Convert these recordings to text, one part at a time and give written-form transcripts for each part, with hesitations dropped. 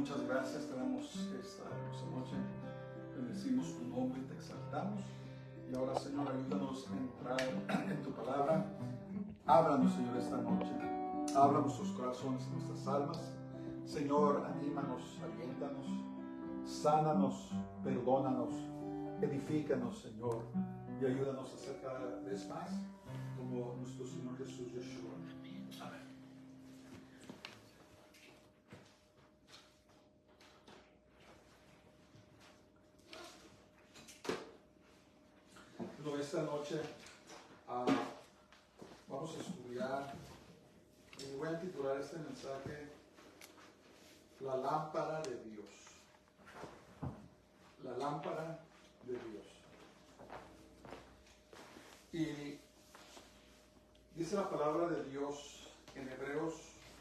muchas gracias te damos esta hermosa noche. Bendecimos tu nombre y te exaltamos. Y ahora, Señor, ayúdanos a entrar en tu palabra. Háblanos, Señor, esta noche. Habla nuestros corazones y nuestras almas. Señor, anímanos, aliéntanos, sánanos, perdónanos, edifícanos, Señor, y ayúdanos a ser cada vez más como nuestro Señor Jesús Yeshua. Amén. Bueno, esta noche vamos a estudiar y voy a titular este mensaje La lámpara de Dios. La lámpara de Dios. Y dice la palabra de Dios en Hebreos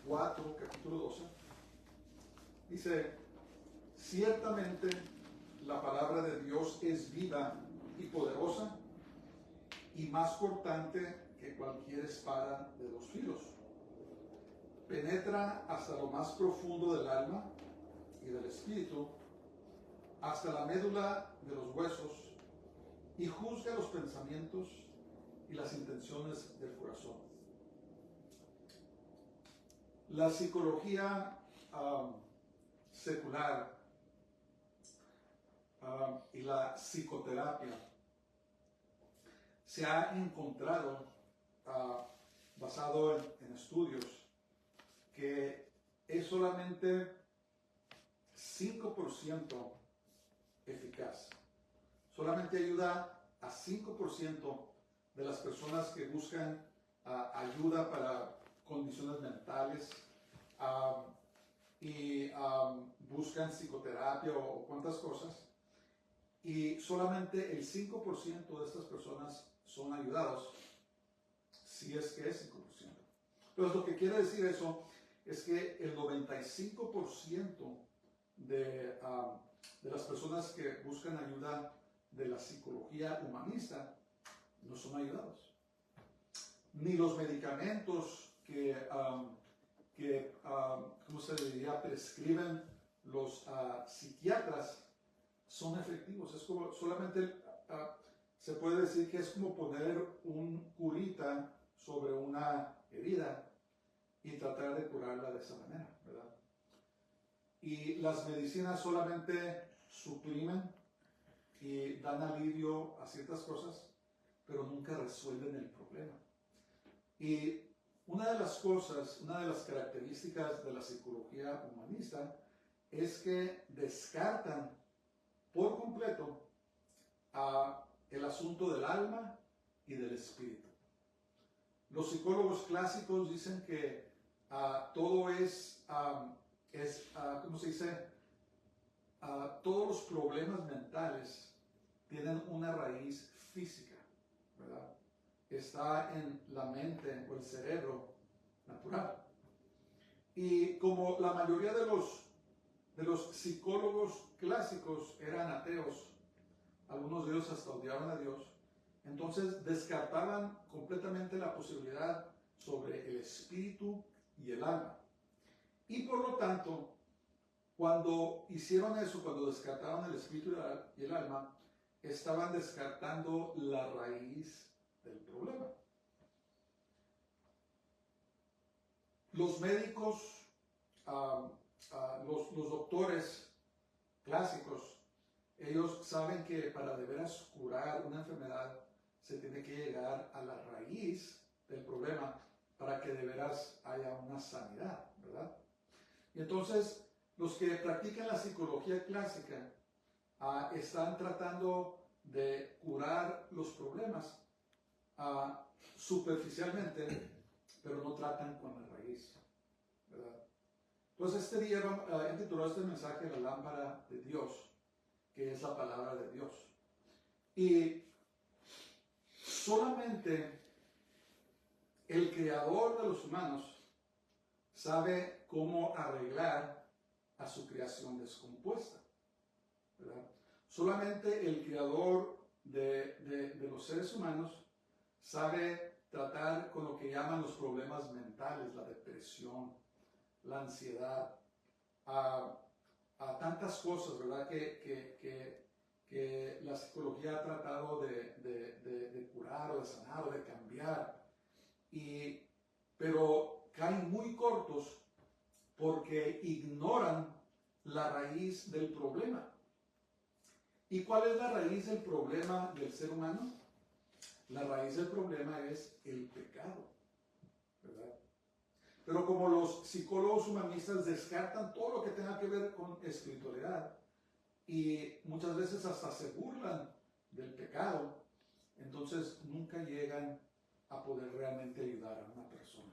4, capítulo 12. Dice, ciertamente la palabra de Dios es viva y poderosa y más cortante que cualquier espada de dos filos. Penetra hasta lo más profundo del alma y del espíritu, hasta la médula de los huesos, y juzga los pensamientos y las intenciones del corazón. La psicología secular y la psicoterapia se ha encontrado, basado en estudios, que es solamente 5% eficaz. Solamente ayuda a 5% de las personas que buscan ayuda para condiciones mentales y buscan psicoterapia o cuantas cosas. Y solamente el 5% de estas personas son ayudados, si es que es 5%. Entonces, lo que quiere decir eso es que el 95% de las personas que buscan ayuda de la psicología humanista no son ayudados. Ni los medicamentos que ¿cómo se diría?, prescriben los psiquiatras son efectivos. Es como solamente se puede decir que es como poner un curita sobre una herida y tratar de curarla de esa manera, ¿verdad? Y las medicinas solamente suprimen y dan alivio a ciertas cosas, pero nunca resuelven el problema. Y una de las cosas, una de las características de la psicología humanista es que descartan por completo el asunto del alma y del espíritu. Los psicólogos clásicos dicen que todo es ¿cómo se dice? Todos los problemas mentales tienen una raíz física, ¿verdad? Está en la mente o el cerebro natural. Y como la mayoría de los psicólogos clásicos eran ateos, algunos de ellos hasta odiaban a Dios, entonces descartaban completamente la posibilidad sobre el espíritu y el alma. Y por lo tanto, cuando hicieron eso, cuando descartaron el espíritu y el alma, estaban descartando la raíz del problema. Los médicos, los doctores clásicos, ellos saben que para de veras curar una enfermedad se tiene que llegar a la raíz del problema para que de veras haya una sanidad, ¿verdad? Y entonces, los que practican la psicología clásica están tratando de curar los problemas superficialmente, pero no tratan con la raíz, ¿verdad? Entonces, este día he titulado este mensaje La lámpara de Dios, que es la palabra de Dios. Y solamente el creador de los humanos sabe cómo arreglar a su creación descompuesta, ¿verdad? Solamente el creador de los seres humanos sabe tratar con lo que llaman los problemas mentales, la depresión, la ansiedad, a tantas cosas, ¿verdad? Que la psicología ha tratado de curar o de sanar o de cambiar, pero caen muy cortos porque ignoran la raíz del problema. ¿Y cuál es la raíz del problema del ser humano? La raíz del problema es el pecado, ¿verdad? Pero como los psicólogos humanistas descartan todo lo que tenga que ver con espiritualidad y muchas veces hasta se burlan del pecado, entonces nunca llegan a poder realmente ayudar a una persona.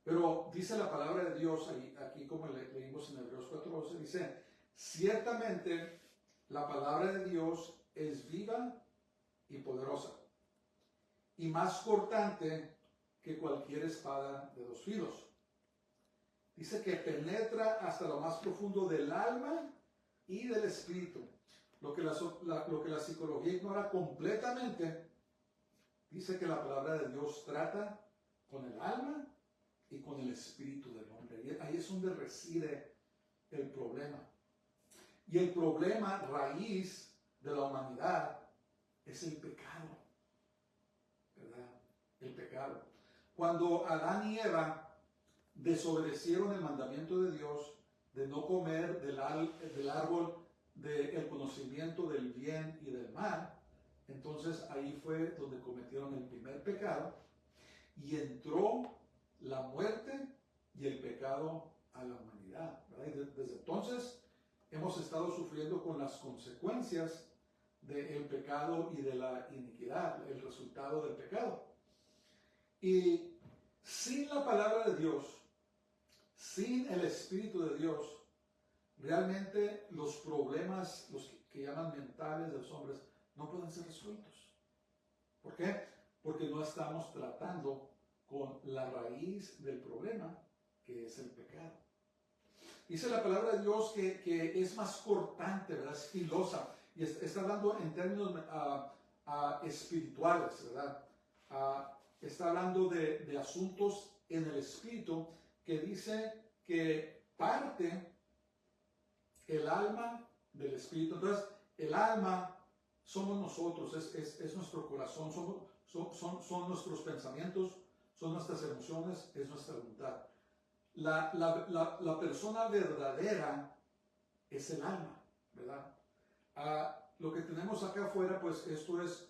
Pero dice la palabra de Dios, aquí como leímos en Hebreos 4:12, dice, ciertamente la palabra de Dios es viva y poderosa, y más cortante que cualquier espada de 2 filos. Dice que penetra hasta lo más profundo del alma y del espíritu. Lo que la psicología ignora completamente, dice que la palabra de Dios trata con el alma y con el espíritu del hombre. Y ahí es donde reside el problema. Y el problema raíz de la humanidad es el pecado, ¿verdad? El pecado. Cuando Adán y Eva desobedecieron el mandamiento de Dios de no comer del árbol del conocimiento del bien y del mal, entonces ahí fue donde cometieron el primer pecado y entró la muerte y el pecado a la humanidad, ¿verdad? Y desde entonces hemos estado sufriendo con las consecuencias del pecado y de la iniquidad, el resultado del pecado. Y sin la palabra de Dios, sin el Espíritu de Dios, realmente los problemas, los que llaman mentales de los hombres, no pueden ser resueltos. ¿Por qué? Porque no estamos tratando con la raíz del problema, que es el pecado. Dice la palabra de Dios que es más cortante, ¿verdad? Es filosa. Y está hablando en términos espirituales, ¿verdad? Está hablando de asuntos en el espíritu, que dice que parte el alma del espíritu. Entonces, el alma somos nosotros, es nuestro corazón, son nuestros pensamientos, son nuestras emociones, es nuestra voluntad. La persona verdadera es el alma, ¿verdad? Lo que tenemos acá afuera, pues esto es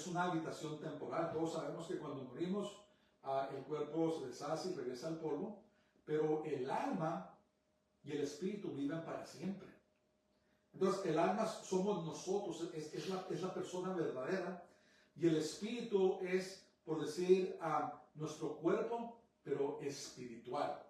una habitación temporal. Todos sabemos que cuando morimos, el cuerpo se deshace y regresa al polvo, pero el alma y el espíritu viven para siempre. Entonces, el alma somos nosotros, es la persona verdadera, y el espíritu es, por decir, nuestro cuerpo, pero espiritual.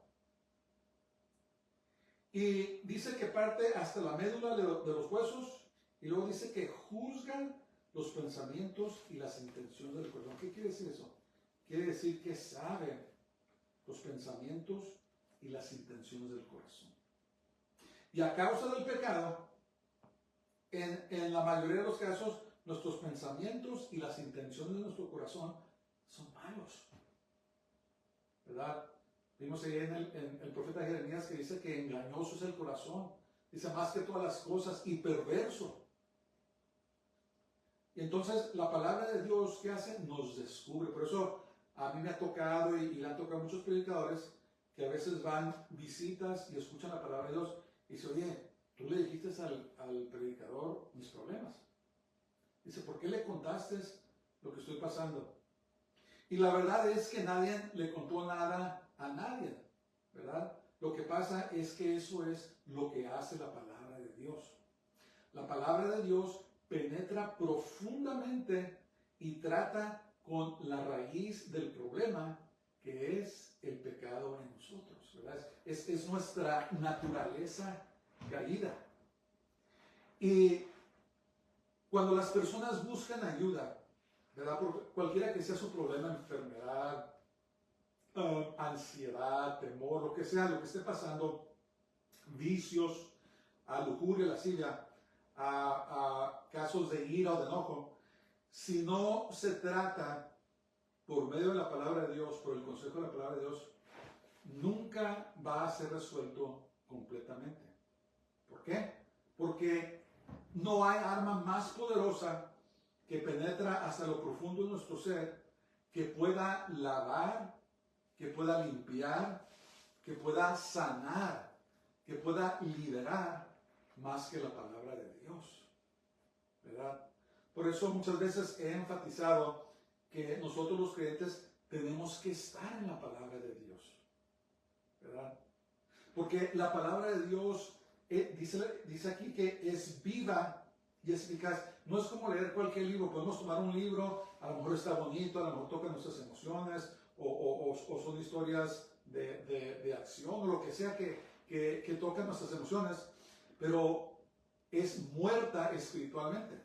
Y dice que parte hasta la médula de los huesos, y luego dice que juzgan los pensamientos y las intenciones del corazón. ¿Qué quiere decir eso? Quiere decir que sabe los pensamientos y las intenciones del corazón. Y a causa del pecado, en la mayoría de los casos, nuestros pensamientos y las intenciones de nuestro corazón son malos, ¿verdad? Vimos ahí en el profeta Jeremías que dice que engañoso es el corazón, dice más que todas las cosas, y perverso. Y entonces la palabra de Dios, ¿qué hace? Nos descubre. Por eso a mí me ha tocado y le han tocado a muchos predicadores que a veces van visitas y escuchan la palabra de Dios y dicen, oye, tú le dijiste al predicador mis problemas. Dice, ¿por qué le contaste lo que estoy pasando? Y la verdad es que nadie le contó nada a nadie, ¿verdad? Lo que pasa es que eso es lo que hace la palabra de Dios. La palabra de Dios penetra profundamente y trata con la raíz del problema, que es el pecado en nosotros, ¿verdad? Es nuestra naturaleza caída. Y cuando las personas buscan ayuda, ¿verdad? Por cualquiera que sea su problema, enfermedad, ansiedad, temor, lo que sea, lo que esté pasando, vicios, lujuria, lascivia, casos de ira o de enojo, si no se trata por medio de la palabra de Dios, por el consejo de la palabra de Dios, nunca va a ser resuelto completamente. ¿Por qué? Porque no hay arma más poderosa que penetra hasta lo profundo de nuestro ser, que pueda lavar, que pueda limpiar, que pueda sanar, que pueda liberar más que la palabra de Dios. ¿Verdad? Por eso muchas veces he enfatizado que nosotros los creyentes tenemos que estar en la palabra de Dios. ¿Verdad? Porque la palabra de Dios dice aquí que es viva y es eficaz. No es como leer cualquier libro. Podemos tomar un libro, a lo mejor está bonito, a lo mejor toca nuestras emociones, o son historias de acción, o lo que sea que tocan nuestras emociones, pero es muerta espiritualmente.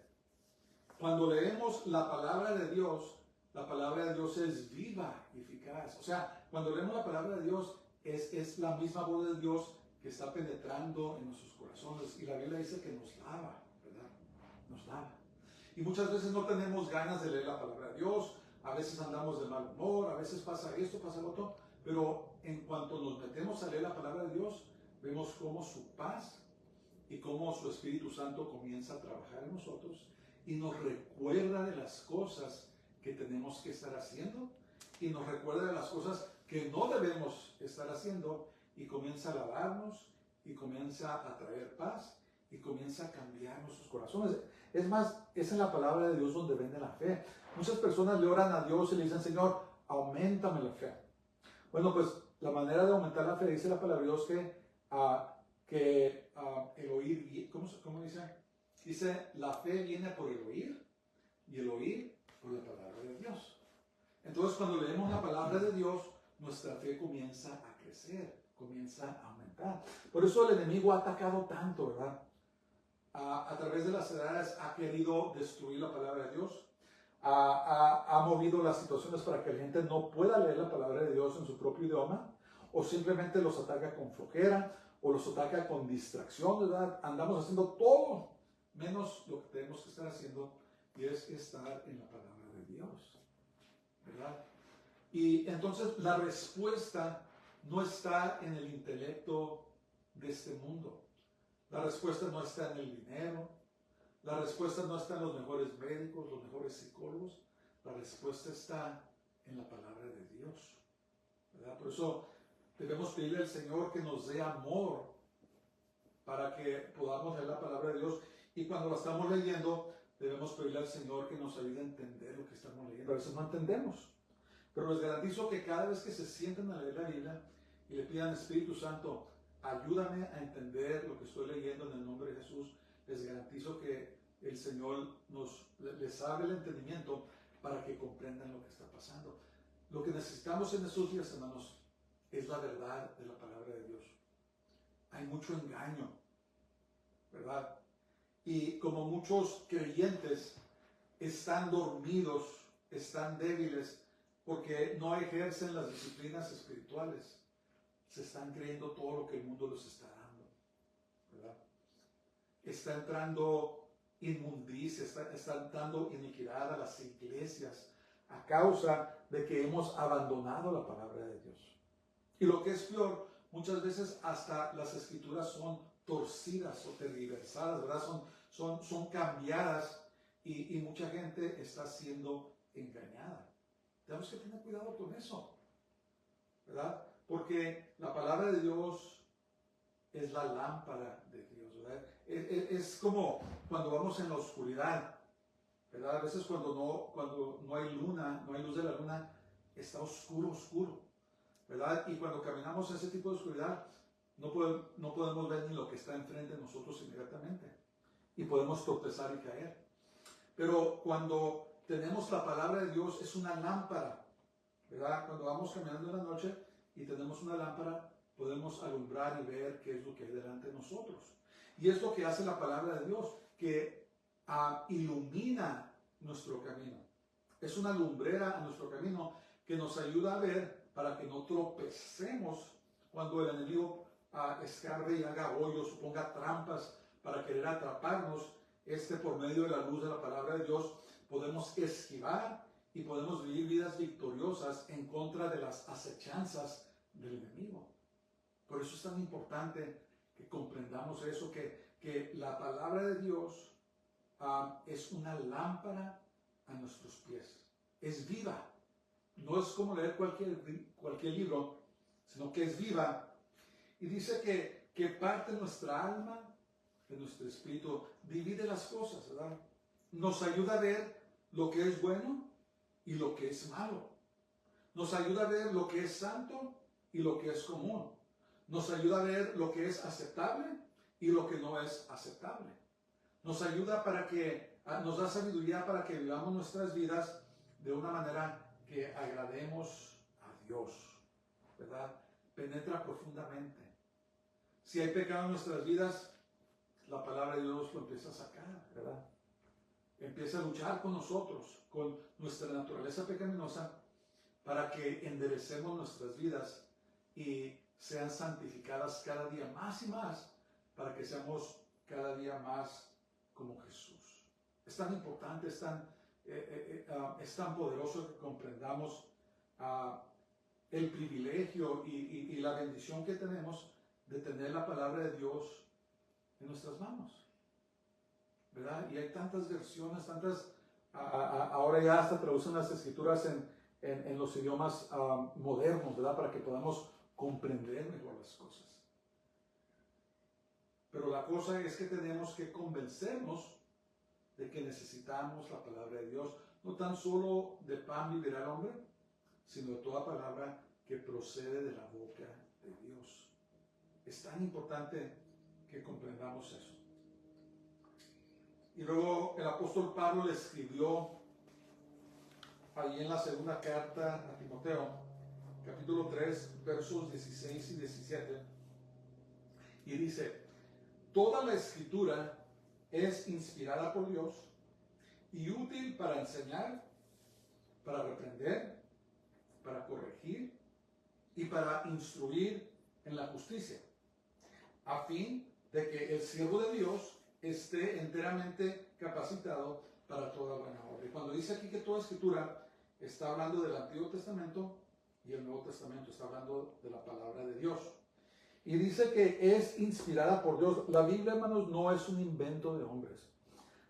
Cuando leemos la palabra de Dios es viva y eficaz. O sea, cuando leemos la palabra de Dios, es la misma voz de Dios que está penetrando en nuestros corazones. Y la Biblia dice que nos lava, ¿verdad? Nos lava. Y muchas veces no tenemos ganas de leer la palabra de Dios. A veces andamos de mal humor, a veces pasa esto, pasa lo otro. Pero en cuanto nos metemos a leer la palabra de Dios, vemos cómo su paz y cómo su Espíritu Santo comienza a trabajar en nosotros y nos recuerda de las cosas que tenemos que estar haciendo y nos recuerda de las cosas que no debemos estar haciendo y comienza a lavarnos y comienza a traer paz y comienza a cambiar nuestros corazones. Es más, es en la palabra de Dios donde viene la fe. Muchas personas le oran a Dios y le dicen, Señor, auméntame la fe. Bueno, pues la manera de aumentar la fe, dice la palabra de Dios que el oír, ¿cómo dice? Dice, la fe viene por el oír y el oír por la palabra de Dios. Entonces, cuando leemos la palabra de Dios, nuestra fe comienza a crecer, comienza a aumentar. Por eso el enemigo ha atacado tanto, ¿verdad? A través de las edades ha querido destruir la palabra de Dios. Ha movido las situaciones para que la gente no pueda leer la palabra de Dios en su propio idioma, o simplemente los ataca con flojera, o los ataca con distracción, ¿verdad? Andamos haciendo todo menos lo que tenemos que estar haciendo, y es estar en la palabra de Dios, ¿verdad? Y entonces la respuesta no está en el intelecto de este mundo. La respuesta no está en el dinero. La respuesta no está en los mejores médicos, los mejores psicólogos. La respuesta está en la palabra de Dios, ¿verdad? Por eso debemos pedirle al Señor que nos dé amor para que podamos leer la palabra de Dios. Y cuando la estamos leyendo, debemos pedirle al Señor que nos ayude a entender lo que estamos leyendo. A veces no entendemos. Pero les garantizo que cada vez que se sienten a leer la Biblia y le pidan, Espíritu Santo, ayúdame a entender lo que estoy leyendo en el nombre de Jesús, les garantizo que el Señor les abre el entendimiento para que comprendan lo que está pasando. Lo que necesitamos en estos días, hermanos, es la verdad de la palabra de Dios. Hay mucho engaño, ¿verdad? Y como muchos creyentes están dormidos, están débiles, porque no ejercen las disciplinas espirituales, se están creyendo todo lo que el mundo les está dando, ¿verdad? Está entrando inmundicia, está entrando iniquidad a las iglesias a causa de que hemos abandonado la palabra de Dios. Y lo que es peor, muchas veces hasta las escrituras son torcidas o tergiversadas, ¿verdad? Son cambiadas y mucha gente está siendo engañada. Tenemos que tener cuidado con eso, ¿verdad? Porque la palabra de Dios es la lámpara de Dios, ¿verdad? Es como cuando vamos en la oscuridad, ¿verdad? A veces cuando no hay luna, no hay luz de la luna, está oscuro, ¿verdad? Y cuando caminamos en ese tipo de oscuridad, no podemos ver ni lo que está enfrente de nosotros inmediatamente. Y podemos tropezar y caer. Pero cuando tenemos la palabra de Dios, es una lámpara, ¿verdad? Cuando vamos caminando en la noche y tenemos una lámpara, podemos alumbrar y ver qué es lo que hay delante de nosotros. Y es lo que hace la palabra de Dios, que ilumina nuestro camino. Es una lumbrera a nuestro camino que nos ayuda a ver para que no tropecemos cuando el enemigo escarbe y haga hoyos o ponga trampas para querer atraparnos. Por medio de la luz de la palabra de Dios, podemos esquivar y podemos vivir vidas victoriosas en contra de las acechanzas del enemigo. Por eso es tan importante que comprendamos eso, que la palabra de Dios es una lámpara a nuestros pies. Es viva. No es como leer cualquier libro, sino que es viva. Y dice que parte nuestra alma, de nuestro espíritu, divide las cosas, ¿verdad? Nos ayuda a ver lo que es bueno y lo que es malo. Nos ayuda a ver lo que es santo y lo que es común. Nos ayuda a ver lo que es aceptable y lo que no es aceptable. Nos ayuda nos da sabiduría para que vivamos nuestras vidas de una manera que agrademos a Dios, ¿verdad? Penetra profundamente. Si hay pecado en nuestras vidas, la palabra de Dios lo empieza a sacar, ¿verdad? Empieza a luchar con nosotros, con nuestra naturaleza pecaminosa, para que enderecemos nuestras vidas y sean santificadas cada día más y más, para que seamos cada día más como Jesús. Es tan importante, es tan poderoso que comprendamos el privilegio y la bendición que tenemos de tener la palabra de Dios en nuestras manos, ¿verdad? Y hay tantas versiones, ahora ya hasta traducen las escrituras en los idiomas modernos, ¿verdad? Para que podamos comprender mejor las cosas. Pero la cosa es que tenemos que convencernos de que necesitamos la palabra de Dios, no tan solo de pan vivirá el hombre, sino de toda palabra que procede de la boca de Dios. Es tan importante que comprendamos eso. Y luego el apóstol Pablo le escribió ahí en la segunda carta a Timoteo, capítulo 3, versos 16 y 17, y dice: toda la escritura es inspirada por Dios y útil para enseñar, para reprender, para corregir y para instruir en la justicia, a fin de que el siervo de Dios esté enteramente capacitado para toda buena obra. Y cuando dice aquí que toda escritura, está hablando del Antiguo Testamento y el Nuevo Testamento, está hablando de la palabra de Dios. Y dice que es inspirada por Dios. La Biblia, hermanos, no es un invento de hombres.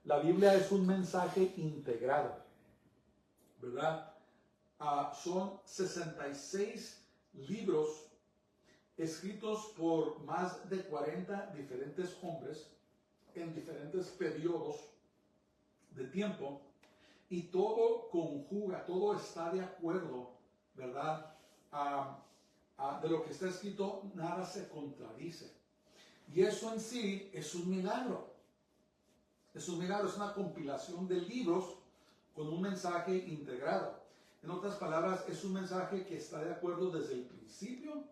La Biblia es un mensaje integrado, ¿verdad? Son 66 libros escritos por más de 40 diferentes hombres en diferentes periodos de tiempo, y todo conjuga, todo está de acuerdo, ¿verdad? De lo que está escrito, nada se contradice. Y eso en sí es un milagro. Es un milagro, es una compilación de libros con un mensaje integrado. En otras palabras, es un mensaje que está de acuerdo desde el principio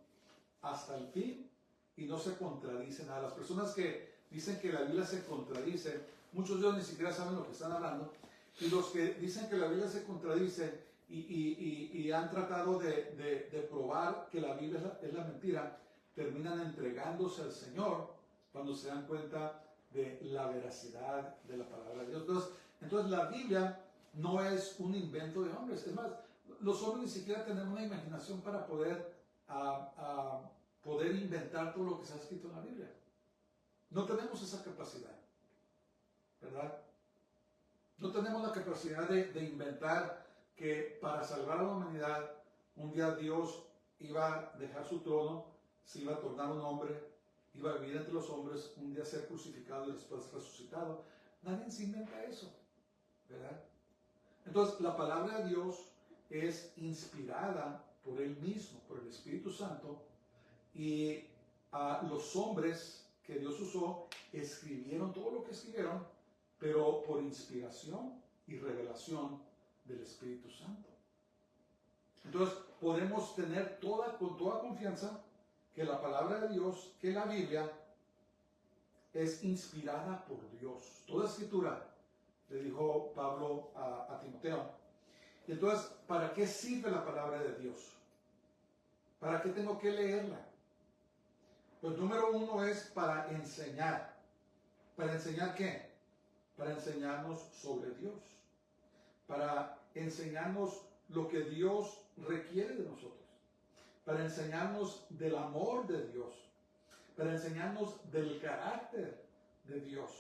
hasta el fin y no se contradice nada. Las personas que dicen que la Biblia se contradice, muchos de ellos ni siquiera saben lo que están hablando, y los que dicen que la Biblia se contradice y han tratado de probar que la Biblia es la mentira, terminan entregándose al Señor cuando se dan cuenta de la veracidad de la palabra de Dios. Entonces la Biblia no es un invento de hombres. Es más, los hombres ni siquiera tenemos una imaginación para poder inventar todo lo que se ha escrito en la Biblia. No tenemos esa capacidad, ¿verdad? No tenemos la capacidad de inventar que para salvar a la humanidad, un día Dios iba a dejar su trono, se iba a tornar un hombre, iba a vivir entre los hombres, un día ser crucificado y después resucitado. Nadie se inventa eso, ¿verdad? Entonces, la palabra de Dios es inspirada por Él mismo, por el Espíritu Santo, y los hombres que Dios usó escribieron todo lo que escribieron, pero por inspiración y revelación del Espíritu Santo. Entonces, podemos tener con toda confianza que la palabra de Dios, que la Biblia, es inspirada por Dios. Toda escritura, le dijo Pablo a Timoteo. Y entonces, ¿para qué sirve la palabra de Dios? ¿Para qué tengo que leerla? Pues número uno es para enseñar. ¿Para enseñar qué? Para enseñarnos sobre Dios. Para enseñarnos lo que Dios requiere de nosotros. Para enseñarnos del amor de Dios. para enseñarnos del carácter de Dios,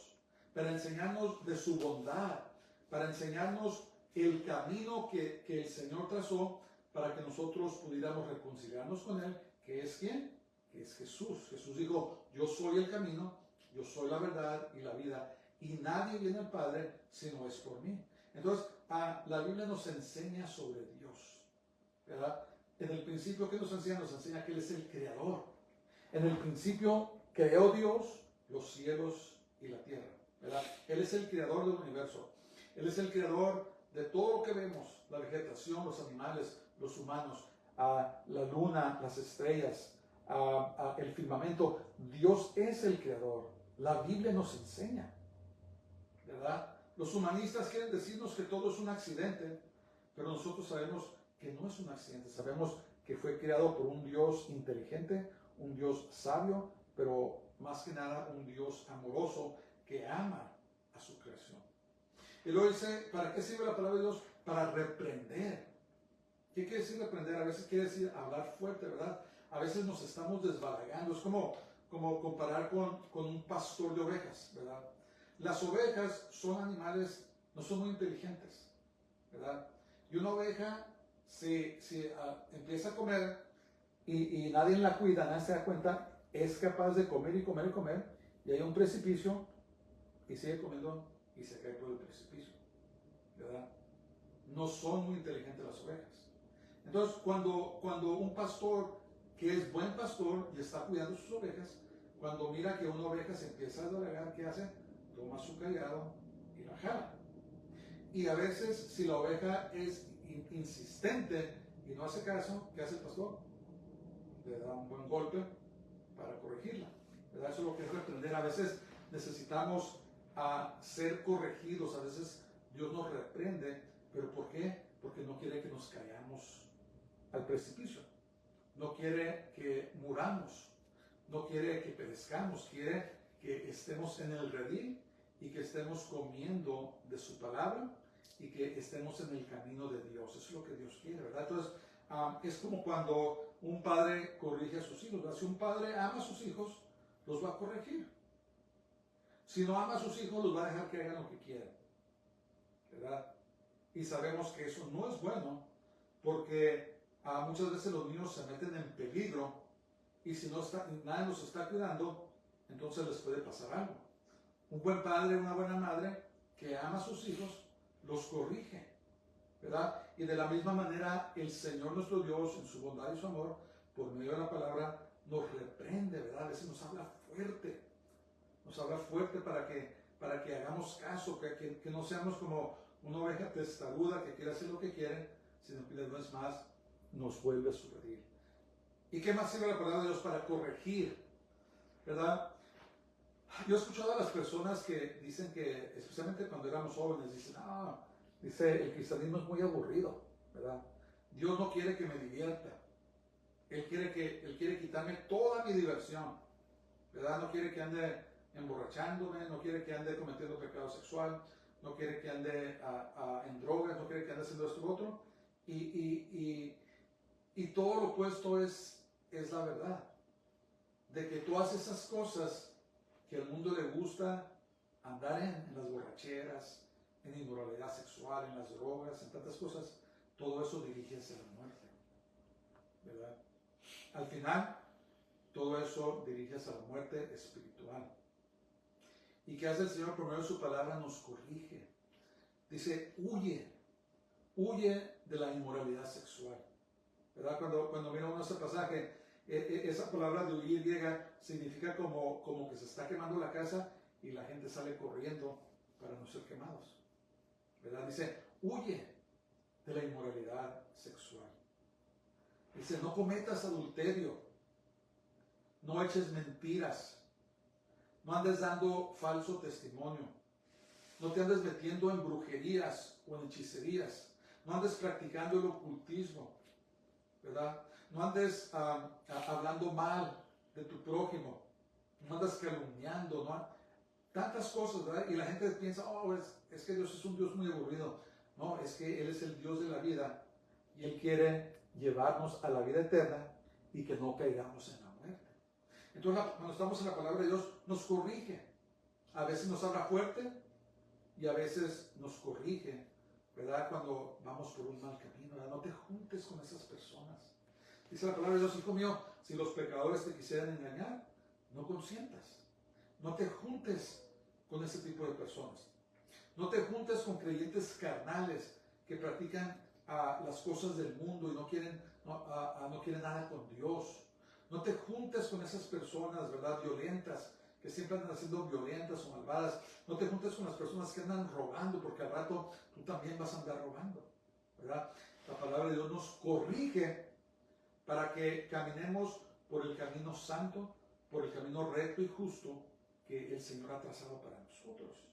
para enseñarnos de su bondad, para enseñarnos el camino que el Señor trazó para que nosotros pudiéramos reconciliarnos con Él, que es ¿quién? Que es Jesús. Jesús dijo, yo soy el camino, yo soy la verdad y la vida, y nadie viene al Padre si no es por mí. Entonces, la Biblia nos enseña sobre Dios, ¿verdad? En el principio, ¿qué nos enseña? Nos enseña que Él es el creador. En el principio creó Dios los cielos y la tierra, ¿verdad? Él es el creador del universo. Él es el creador de todo lo que vemos, la vegetación, los animales, los humanos, la luna, las estrellas, el firmamento. Dios es el creador. La Biblia nos enseña, ¿verdad? Los humanistas quieren decirnos que todo es un accidente, pero nosotros sabemos que no es un accidente. Sabemos que fue creado por un Dios inteligente, un Dios sabio, pero más que nada un Dios amoroso que ama a su creación. Y luego dice, ¿para qué sirve la palabra de Dios? Para reprender. ¿Qué quiere decir reprender? A veces quiere decir hablar fuerte, ¿verdad? A veces nos estamos desbalagando. Es como comparar con un pastor de ovejas, ¿verdad? Las ovejas son animales, no son muy inteligentes, ¿verdad? Y una oveja si empieza a comer y nadie la cuida, nadie se da cuenta, es capaz de comer y comer y comer, y hay un precipicio y sigue comiendo y se cae por el precipicio, ¿verdad? No son muy inteligentes las ovejas. Entonces, cuando un pastor que es buen pastor y está cuidando sus ovejas, cuando mira que una oveja se empieza a desbalagar, ¿qué hace? Toma su callado y la jala. Y a veces, si la oveja es insistente y no hace caso, ¿qué hace el pastor? Le da un buen golpe para corregirla, ¿verdad? Eso es lo que es reprender. A veces necesitamos ser corregidos, a veces Dios nos reprende, pero ¿por qué? Porque no quiere que nos caigamos al precipicio, no quiere que muramos, no quiere que perezcamos, quiere que estemos en el redil y que estemos comiendo de su palabra y que estemos en el camino de Dios. Eso es lo que Dios quiere, ¿verdad? Entonces, es como cuando un padre corrige a sus hijos, ¿verdad? Si un padre ama a sus hijos, los va a corregir. Si no ama a sus hijos, los va a dejar que hagan lo que quieran, ¿verdad? Y sabemos que eso no es bueno, porque muchas veces los niños se meten en peligro y si nadie los está cuidando, entonces les puede pasar algo. Un buen padre, una buena madre que ama a sus hijos, los corrige, ¿verdad? Y de la misma manera el Señor nuestro Dios, en su bondad y su amor, por medio de la palabra, nos reprende, ¿verdad? A veces nos habla fuerte para que hagamos caso, que no seamos como una oveja testaruda que quiere hacer lo que quiere, sino que una vez más nos vuelve a su redil. ¿Y qué más sirve la palabra de Dios? Para corregir, ¿verdad? Yo he escuchado a las personas que dicen que, especialmente cuando éramos jóvenes, dicen, dice, el cristianismo es muy aburrido, ¿verdad? Dios no quiere que me divierta. Él quiere quitarme toda mi diversión, ¿verdad? No quiere que ande emborrachándome, no quiere que ande cometiendo pecado sexual, no quiere que ande en drogas, no quiere que ande haciendo esto y otro. Y todo lo opuesto es la verdad. De que todas esas cosas que al mundo le gusta andar en las borracheras, en inmoralidad sexual, en las drogas, en tantas cosas, todo eso dirige hacia la muerte, ¿verdad? Al final, todo eso dirige hacia la muerte espiritual. ¿Y qué hace el Señor? Por medio de su palabra nos corrige. Dice, huye de la inmoralidad sexual, ¿verdad? Cuando mira uno ese pasaje, esa palabra de huir griega significa como que se está quemando la casa y la gente sale corriendo para no ser quemados, ¿verdad? Dice, huye de la inmoralidad sexual. Dice, no cometas adulterio, no eches mentiras, no andes dando falso testimonio, no te andes metiendo en brujerías o en hechicerías, no andes practicando el ocultismo, ¿verdad? No andes hablando mal de tu prójimo, no andas calumniando, tantas cosas, ¿verdad? Y la gente piensa, es que Dios es un Dios muy aburrido. No, es que Él es el Dios de la vida y Él quiere llevarnos a la vida eterna y que no caigamos en la muerte. Entonces, cuando estamos en la palabra de Dios, nos corrige. A veces nos habla fuerte y a veces nos corrige, ¿verdad? Cuando vamos por un mal camino, ¿verdad? No te juntes con esas personas. Dice la palabra de Dios, hijo mío, si los pecadores te quisieran engañar, no consientas. No te juntes con ese tipo de personas. No te juntes con creyentes carnales que practican las cosas del mundo y no quieren nada con Dios. No te juntes con esas personas, ¿verdad? Violentas, que siempre andan siendo violentas o malvadas. No te juntes con las personas que andan robando, porque al rato tú también vas a andar robando, ¿verdad? La palabra de Dios nos corrige para que caminemos por el camino santo, por el camino recto y justo que el Señor ha trazado para nosotros.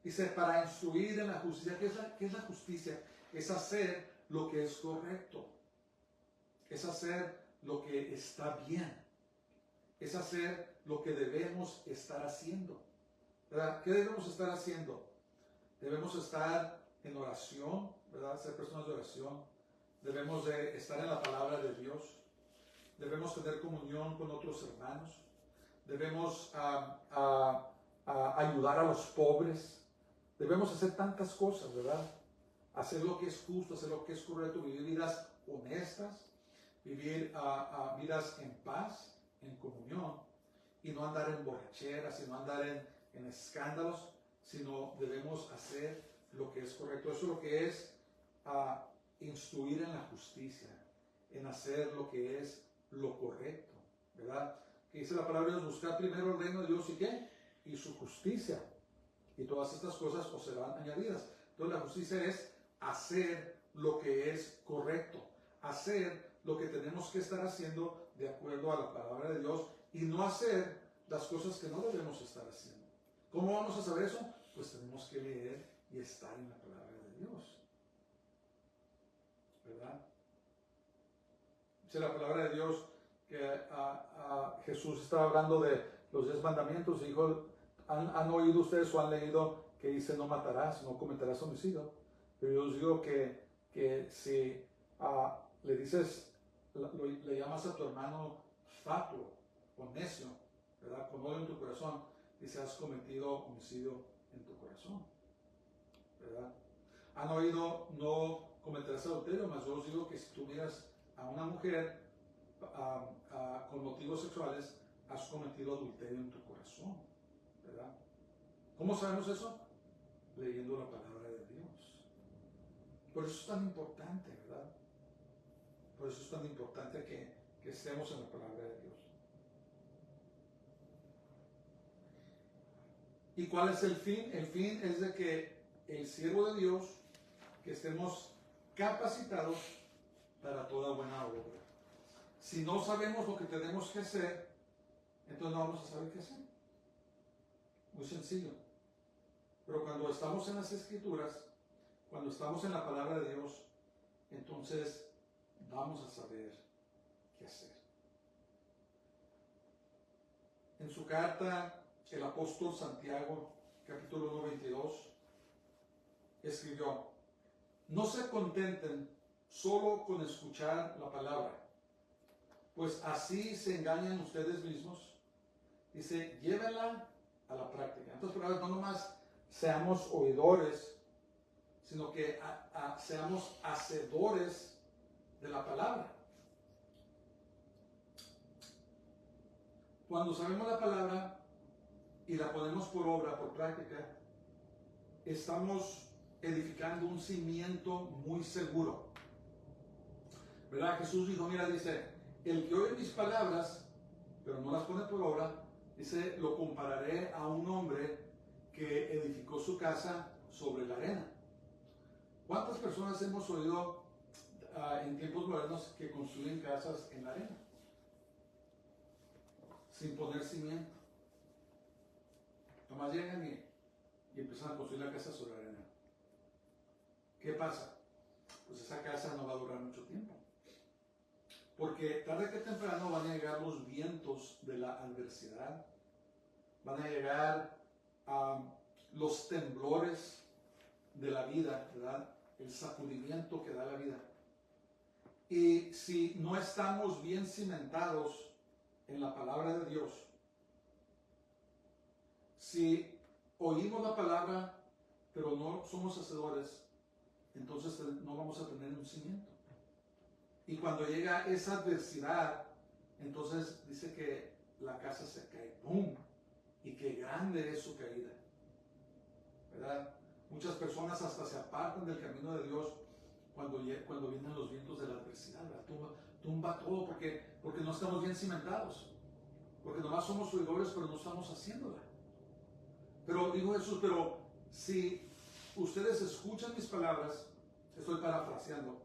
Dice, para instruir en la justicia. ¿Qué es la justicia? Es hacer lo que es correcto. Es hacer lo que está bien. Es hacer lo que debemos estar haciendo, ¿verdad? ¿Qué debemos estar haciendo? Debemos estar en oración, ¿verdad? Ser personas de oración. Debemos de estar en la palabra de Dios. Debemos tener comunión con otros hermanos. Debemos ayudar a los pobres. Debemos hacer tantas cosas, ¿verdad? Hacer lo que es justo, hacer lo que es correcto, vivir vidas honestas, vivir vidas en paz, en comunión, y no andar en borracheras, y no andar en escándalos, sino debemos hacer lo que es correcto. Eso es lo que es instruir en la justicia, en hacer lo que es lo correcto, ¿verdad? Que dice la palabra de Dios, buscar primero el reino de Dios y ¿qué? Y su justicia. Y todas estas cosas os serán añadidas. Entonces la justicia es hacer lo que es correcto, hacer lo que tenemos que estar haciendo de acuerdo a la palabra de Dios y no hacer las cosas que no debemos estar haciendo. ¿Cómo vamos a saber eso? Pues tenemos que leer y estar en la palabra de Dios, ¿verdad? Dice la palabra de Dios que Jesús estaba hablando de los 10 mandamientos y dijo, ¿han oído ustedes o han leído que dice no matarás, no cometerás homicidio? Pero yo os digo que si le dices, le llamas a tu hermano fatuo o necio, ¿verdad? Con odio en tu corazón, dice has cometido homicidio en tu corazón, ¿verdad? Han oído no cometerás adulterio, mas yo os digo que si tú miras a una mujer con motivos sexuales, has cometido adulterio en tu corazón, ¿verdad? ¿Cómo sabemos eso? Leyendo la palabra de Dios. Por eso es tan importante, ¿verdad? Por eso es tan importante que estemos en la palabra de Dios. ¿Y cuál es el fin? El fin es de que el siervo de Dios, que estemos capacitados para toda buena obra. Si no sabemos lo que tenemos que hacer, entonces no vamos a saber qué hacer. Muy sencillo. Pero cuando estamos en las Escrituras, cuando estamos en la palabra de Dios, entonces vamos a saber qué hacer. En su carta, el apóstol Santiago, capítulo 1, 22, escribió, no se contenten solo con escuchar la palabra, pues así se engañan ustedes mismos. Dice, llévenla a la práctica. Entonces, por no nomás seamos oidores, sino que seamos hacedores de la palabra. Cuando sabemos la palabra y la ponemos por obra, por práctica, estamos edificando un cimiento muy seguro. ¿Verdad? Jesús dijo, mira, dice, el que oye mis palabras, pero no las pone por obra, dice, lo compararé a un hombre que edificó su casa sobre la arena. ¿Cuántas personas hemos oído en tiempos modernos que construyen casas en la arena? Sin poner cimiento. Nomás llegan y empiezan a construir la casa sobre la arena. ¿Qué pasa? Pues esa casa no va a durar mucho tiempo. Porque tarde que temprano van a llegar los vientos de la adversidad, van a llegar los temblores de la vida, ¿verdad? El sacudimiento que da la vida. Y si no estamos bien cimentados en la palabra de Dios, si oímos la palabra, pero no somos hacedores, entonces no vamos a tener un cimiento. Y cuando llega esa adversidad, entonces dice que la casa se cae, ¡pum! Y qué grande es su caída, ¿verdad? Muchas personas hasta se apartan del camino de Dios cuando vienen los vientos de la adversidad, ¿verdad? Tumba todo porque no estamos bien cimentados, porque nomás somos oidores, pero no estamos haciéndola. Pero dijo Jesús, pero si ustedes escuchan mis palabras, estoy parafraseando,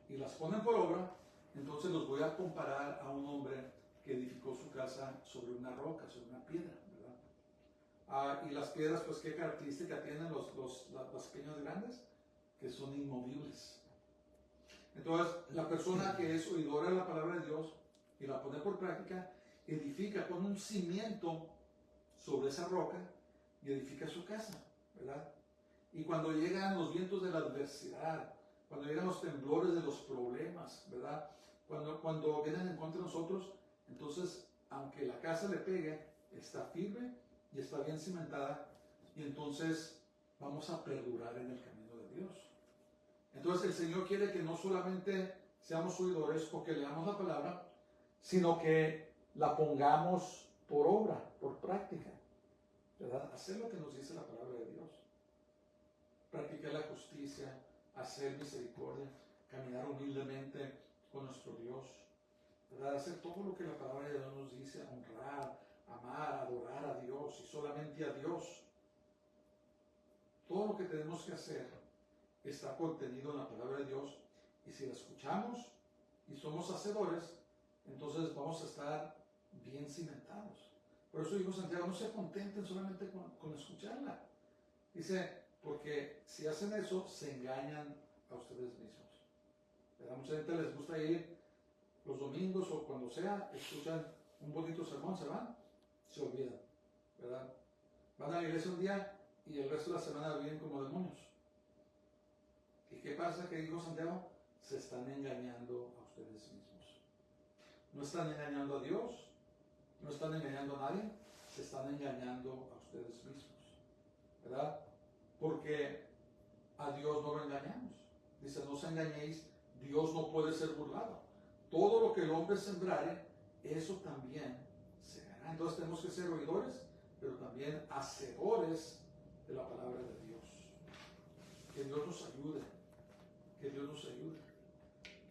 y las ponen por obra, entonces los voy a comparar a un hombre que edificó su casa sobre una roca, sobre una piedra, ¿verdad? Y las piedras, pues, ¿qué característica tienen las pequeñas grandes? Que son inmovibles. Entonces, la persona que es oidora de la palabra de Dios y la pone por práctica, edifica, pone un cimiento sobre esa roca y edifica su casa, ¿verdad? Y cuando llegan los vientos de la adversidad, cuando llegan los temblores de los problemas, ¿verdad? Cuando vienen en contra de nosotros, entonces, aunque la casa le pegue, está firme y está bien cimentada, y entonces vamos a perdurar en el camino de Dios. Entonces el Señor quiere que no solamente seamos oidores o que leamos la palabra, sino que la pongamos por obra, por práctica, ¿verdad? Hacer lo que nos dice la palabra de Dios. Practicar la justicia, hacer misericordia, caminar humildemente con nuestro Dios, ¿verdad? Hacer todo lo que la palabra de Dios nos dice, honrar, amar, adorar a Dios y solamente a Dios. Todo lo que tenemos que hacer está contenido en la palabra de Dios, y si la escuchamos y somos hacedores, entonces vamos a estar bien cimentados. Por eso dijo Santiago, no se contenten solamente con escucharla. Dice, porque si hacen eso, se engañan a ustedes mismos, ¿verdad? Mucha gente les gusta ir los domingos o cuando sea, escuchan un bonito sermón, se van, se olvidan, ¿verdad? Van a la iglesia un día y el resto de la semana viven como demonios. ¿Y qué pasa? Que dijo Santiago, se están engañando a ustedes mismos. No están engañando a Dios, no están engañando a nadie, se están engañando a ustedes mismos, ¿verdad? Porque a Dios no lo engañamos. Dice, no os engañéis, Dios no puede ser burlado. Todo lo que el hombre sembrare, eso también segará. Entonces tenemos que ser oidores, pero también hacedores de la palabra de Dios. Que Dios nos ayude. Que Dios nos ayude.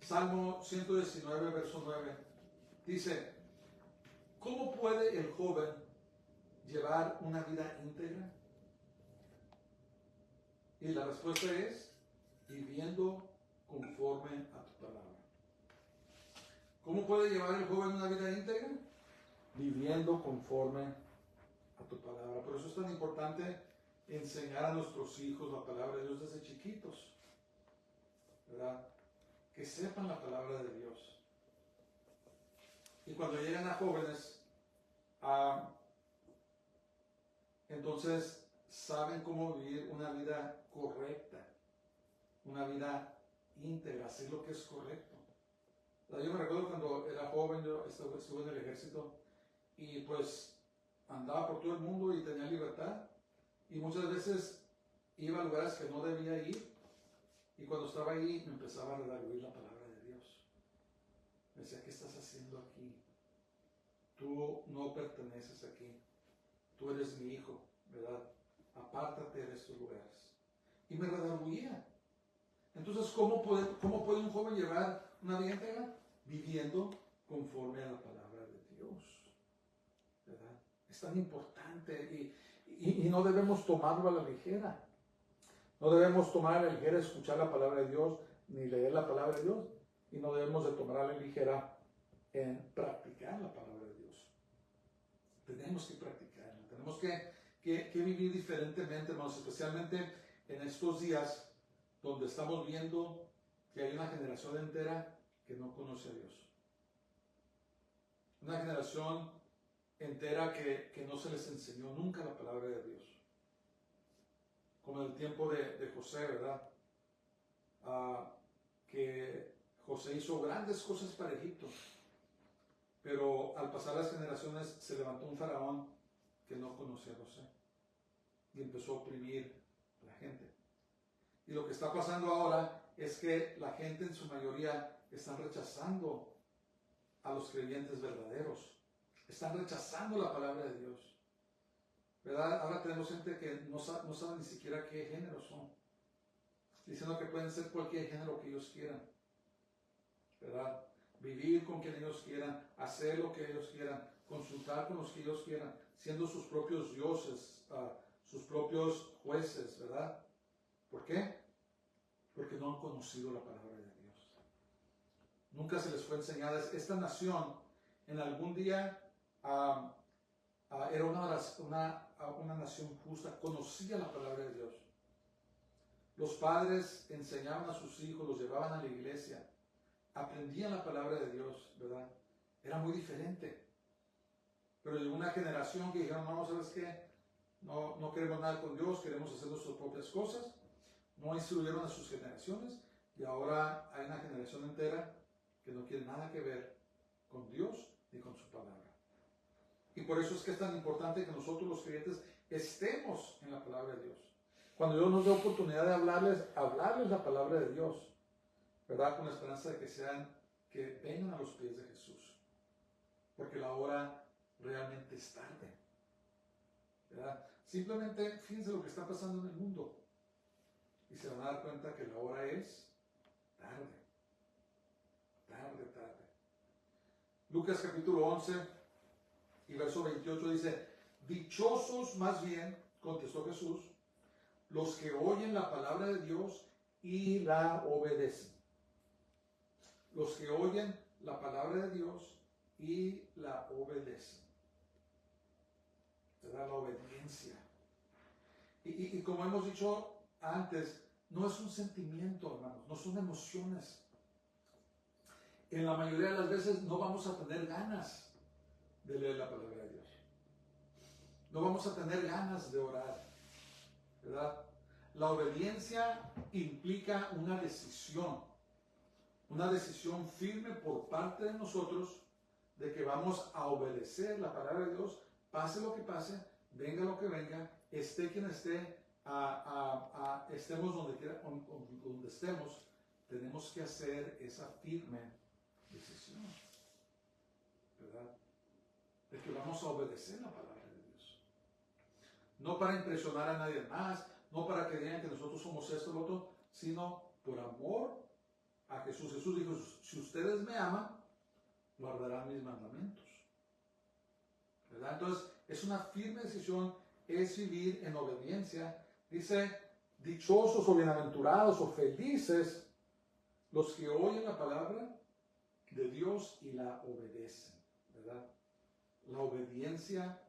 Salmo 119, verso 9, dice, ¿cómo puede el joven llevar una vida íntegra? Y la respuesta es, viviendo conforme a tu palabra. ¿Cómo puede llevar el joven una vida íntegra? Viviendo conforme a tu palabra. Por eso es tan importante enseñar a nuestros hijos la palabra de Dios desde chiquitos, ¿verdad? Que sepan la palabra de Dios. Y cuando llegan a jóvenes, entonces saben cómo vivir una vida correcta, una vida íntegra, hacer lo que es correcto. Yo me recuerdo cuando era joven, yo estuve en el ejército y pues andaba por todo el mundo y tenía libertad, y muchas veces iba a lugares que no debía ir, y cuando estaba ahí me empezaba a redarguir la palabra de Dios. Me decía, ¿qué estás haciendo aquí? Tú no perteneces aquí, tú eres mi hijo, ¿verdad? Apártate de estos lugares. Y me redarguía. Entonces, ¿cómo puede un joven llevar una vida íntegra? Viviendo conforme a la palabra de Dios, ¿verdad? Es tan importante y no debemos tomarlo a la ligera. No debemos tomar a la ligera escuchar la palabra de Dios, ni leer la palabra de Dios, y no debemos de tomar a la ligera en practicar la palabra de Dios. Tenemos que practicarla, tenemos que vivir diferentemente, hermanos, especialmente en estos días donde estamos viendo que hay una generación entera que no conoce a Dios. Una generación entera que no se les enseñó nunca la palabra de Dios. Como en el tiempo de José, ¿verdad? Que José hizo grandes cosas para Egipto. Pero al pasar las generaciones se levantó un faraón que no conocía a José y empezó a oprimir a la gente. Y lo que está pasando ahora es que la gente en su mayoría están rechazando a los creyentes verdaderos. Están rechazando la palabra de Dios. ¿Verdad? Ahora tenemos gente que no sabe ni siquiera qué género son. Diciendo que pueden ser cualquier género que ellos quieran. ¿Verdad? Vivir con quien ellos quieran, hacer lo que ellos quieran, consultar con los que ellos quieran, siendo sus propios dioses, sus propios jueces, ¿verdad? ¿Por qué? Porque no han conocido la palabra de Dios. Nunca se les fue enseñada. Esta nación en algún día era una nación justa, conocía la palabra de Dios. Los padres enseñaban a sus hijos, los llevaban a la iglesia, aprendían la palabra de Dios, ¿verdad? Era muy diferente. Pero llegó una generación que dijeron, no, ¿sabes qué? No queremos nada con Dios, queremos hacer nuestras propias cosas. No instruyeron a sus generaciones y ahora hay una generación entera que no quiere nada que ver con Dios ni con su palabra. Y por eso es que es tan importante que nosotros los creyentes estemos en la palabra de Dios. Cuando Dios nos dé oportunidad de hablarles la palabra de Dios, ¿verdad? Con la esperanza de que vengan a los pies de Jesús. Porque la hora realmente es tarde. ¿Verdad? Simplemente fíjense lo que está pasando en el mundo. Y se van a dar cuenta que la hora es tarde. Tarde, tarde. Lucas capítulo 11 y verso 28 dice, dichosos más bien, contestó Jesús, los que oyen la palabra de Dios y la obedecen. Los que oyen la palabra de Dios y la obedecen. ¿Verdad? La obediencia. Y como hemos dicho antes, no es un sentimiento, hermanos, no son emociones. En la mayoría de las veces no vamos a tener ganas de leer la palabra de Dios. No vamos a tener ganas de orar, ¿verdad? La obediencia implica una decisión firme por parte de nosotros de que vamos a obedecer la palabra de Dios, pase lo que pase, venga lo que venga, esté quien esté, estemos donde estemos, tenemos que hacer esa firme decisión, ¿verdad? De que vamos a obedecer la palabra de Dios. No para impresionar a nadie más, no para que digan que nosotros somos esto o lo otro, sino por amor a Jesús. Jesús dijo, si ustedes me aman, guardarán mis mandamientos. ¿Verdad? Entonces, es una firme decisión, es vivir en obediencia. Dice, dichosos o bienaventurados o felices los que oyen la palabra de Dios y la obedecen, ¿verdad? La obediencia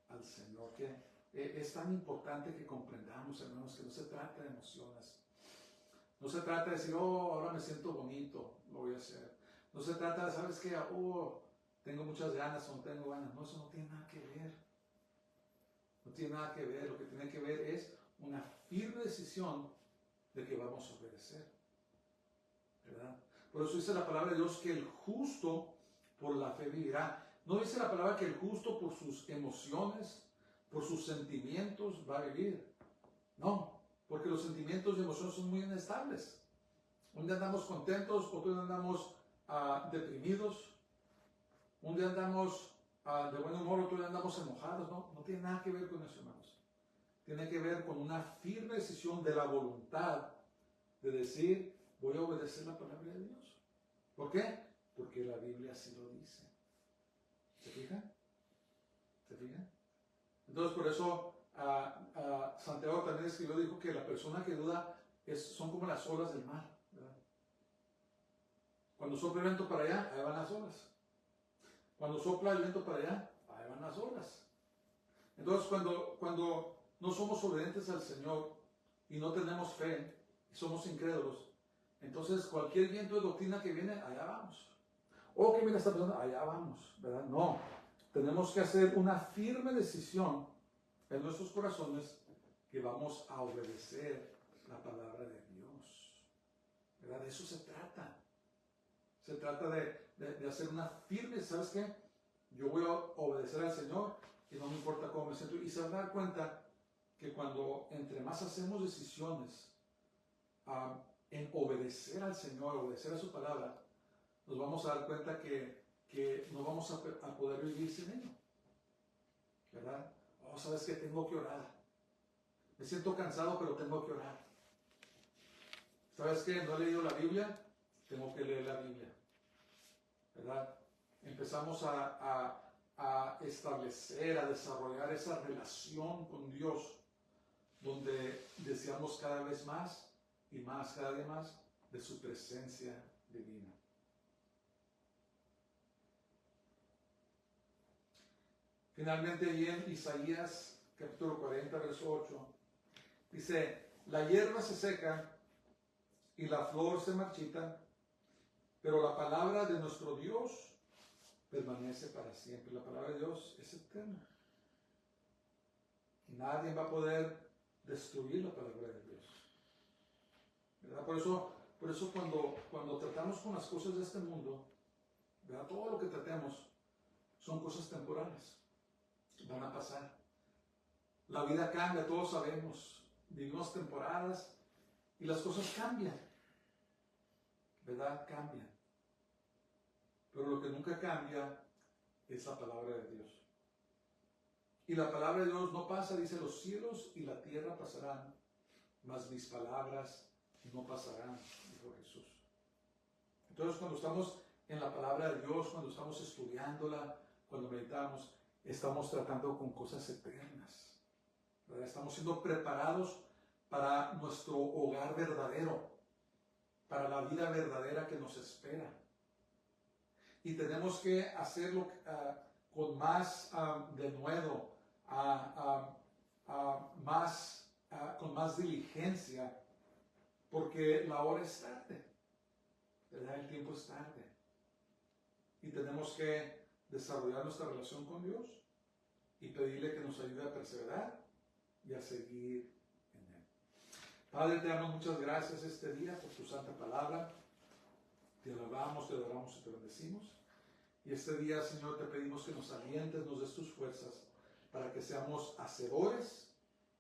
al Señor, que es tan importante que comprendamos, hermanos, que no se trata de emociones. No se trata de decir, oh, ahora me siento bonito, lo voy a hacer. No se trata de, ¿sabes qué? Oh, tengo muchas ganas o no tengo ganas. No, eso no tiene nada que ver. No tiene nada que ver. Lo que tiene que ver es una firme decisión de que vamos a obedecer. ¿Verdad? Por eso dice la palabra de Dios que el justo por la fe vivirá. No dice la palabra que el justo por sus emociones, por sus sentimientos va a vivir. No, porque los sentimientos y emociones son muy inestables. Un día andamos contentos, otro día andamos deprimidos, un día andamos de buen humor, otro día andamos enojados. No tiene nada que ver con eso, hermanos. Tiene que ver con una firme decisión de la voluntad de decir, voy a obedecer la palabra de Dios. ¿Por qué? Porque la Biblia así lo dice. ¿Se fijan? ¿Se fijan? Entonces, por eso Santiago también escribió, dijo que la persona que duda son como las olas del mar, ¿verdad? Cuando sopla el viento para allá, ahí van las olas. Cuando sopla el viento para allá, ahí van las olas. Entonces, cuando no somos obedientes al Señor y no tenemos fe y somos incrédulos, entonces cualquier viento de doctrina que viene, allá vamos. O que viene esta persona, allá vamos, ¿verdad? No, tenemos que hacer una firme decisión en nuestros corazones que vamos a obedecer la palabra de Dios. ¿Verdad? De eso se trata. Se trata de hacer una firme, ¿sabes qué? yo voy a obedecer al Señor y no me importa cómo me siento. Y se van a dar cuenta que cuando entre más hacemos decisiones en obedecer al Señor, obedecer a su palabra, nos vamos a dar cuenta que no vamos a poder vivir sin ello, ¿verdad? Oh, sabes que tengo que orar. Me siento cansado, pero tengo que orar. ¿Sabes qué? No he leído la Biblia, tengo que leer la Biblia, ¿verdad? Empezamos a establecer, a desarrollar esa relación con Dios, donde deseamos cada vez más y más, cada día más, de su presencia divina. Finalmente, allí en Isaías capítulo 40, verso 8, dice: la hierba se seca y la flor se marchita, pero la palabra de nuestro Dios permanece para siempre. La palabra de Dios es eterna. Nadie va a poder destruir la palabra de Dios, ¿verdad? Por eso cuando tratamos con las cosas de este mundo, ¿verdad? Todo lo que tratemos son cosas temporales. Van a pasar. La vida cambia, todos sabemos. Vivimos temporadas y las cosas cambian, ¿verdad? Cambian. Pero lo que nunca cambia es la palabra de Dios. Y la palabra de Dios no pasa, dice: los cielos y la tierra pasarán, mas mis palabras no pasarán, dijo Jesús. Entonces, cuando estamos en la palabra de Dios, cuando estamos estudiándola, cuando meditamos, estamos tratando con cosas eternas, ¿verdad? Estamos siendo preparados para nuestro hogar verdadero, para la vida verdadera que nos espera. Y tenemos que hacerlo con más denuedo, con más diligencia, porque la hora es tarde, ¿verdad? El tiempo es tarde. Y tenemos que desarrollar nuestra relación con Dios y pedirle que nos ayude a perseverar y a seguir en Él. Padre, te damos muchas gracias este día por tu santa palabra. Te alabamos, te adoramos y te bendecimos. Y este día, Señor, te pedimos que nos alientes, nos des tus fuerzas para que seamos hacedores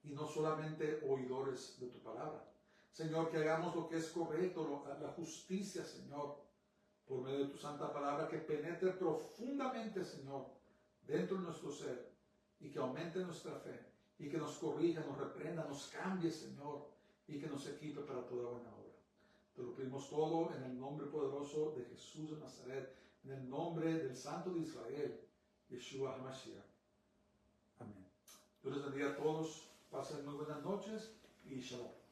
y no solamente oidores de tu palabra. Señor, que hagamos lo que es correcto, la justicia, Señor, por medio de tu santa palabra, que penetre profundamente, Señor, dentro de nuestro ser y que aumente nuestra fe y que nos corrija, nos reprenda, nos cambie, Señor, y que nos equipe para toda buena obra. Te lo pedimos todo en el nombre poderoso de Jesús de Nazaret, en el nombre del Santo de Israel, Yeshua HaMashiach. Amén. Dios les bendiga a todos, pasen muy buenas noches y shalom.